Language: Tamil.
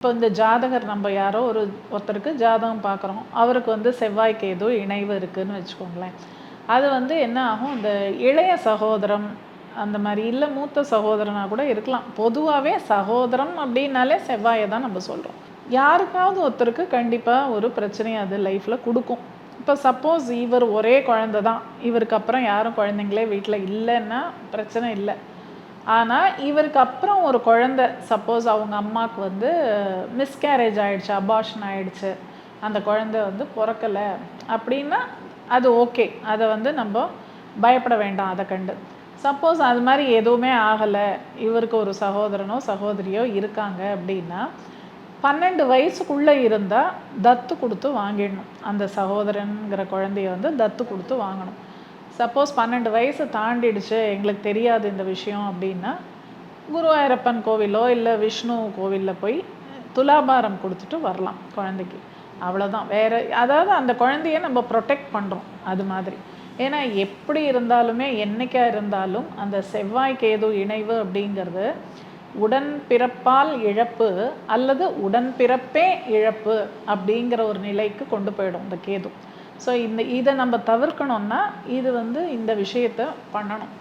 இப்போ இந்த ஜாதகர் நம்ம யாரோ ஒருத்தருக்கு ஜாதகம் பார்க்குறோம். அவருக்கு வந்து செவ்வாய் கேது இணைவு இருக்குன்னு வச்சுக்கோங்களேன். அது வந்து என்ன ஆகும், இந்த இளைய சகோதரம் அந்த மாரி இல்ல மூத்த சகோதரனா கூட இருக்கலாம். பொதுவாவே சகோதரம் அப்படின்னாலே செவ்வாய தான் நம்ம சொல்றோம். யாருக்காவது ஒருத்தருக்கு கண்டிப்பா ஒரு பிரச்சனைய அது லைஃப்ல குடுக்கும். இப்போ சப்போஸ் இவர் ஒரே குழந்தை தான். இவருக்கு அப்புறம் யாரும் குழந்தைங்களே வீட்ல இல்லன்னா பிரச்சனை இல்ல. ஆனா, இவருக்கு அப்புறம் ஒரு குழந்தை சப்போஸ் அவங்க அம்மாக்கு வந்து மிஸ்கேரேஜ் ஆயிடுச்சு, அபார்ஷன் ஆயிடுச்சு. அந்த குழந்தை வந்து பொறக்கல அப்படின்னா, அது ஓகே. அத வந்து நம்ப பயப்பட வேண்டாம் அத கண்டு. சப்போஸ் அது மாரி எதுவுமே ஆகல, இவருக்கு ஒரு சகோதரனோ, சகோதரியோ இருக்காங்க அப்படின்னா, 12 வயசுக்குள்ள இருந்தா தத்து குடுத்து வாங்கிடணும். அந்த சகோதரன்ங்கிற குழந்தைய வந்து தத்து குடுத்து வாங்கணும். சப்போஸ் 12 வயசு தாண்டிடுச்சு, எங்களுக்கு தெரியாது இந்த விஷயம் அப்படின்னா, குருவாயூரப்பன் கோவிலோ, இல்ல விஷ்ணு கோவில்ல போய் துலாபாரம் குடுத்துட்டு வரலாம் குழந்தைக்கு. அவ்வளோதான். வேற அதாவது அந்த குழந்தைய நம்ம புரொடெக்ட் பண்றோம். அது மாதிரி. ஏன்னா எப்படி இருந்தாலுமே, என்னைக்கா இருந்தாலும் அந்த செவ்வாய் கேது இணைவு அப்படிங்கிறது, உடன்பிறப்பால் இழப்பு அல்லது உடன்பிறப்பே இழப்பு அப்படிங்கிற ஒரு நிலைக்கு கொண்டு போயிடும் இந்த கேது. ஸோ இத நம்ம தவிர்க்கணும்னா, இது வந்து இந்த விஷயத்த பண்ணணும்.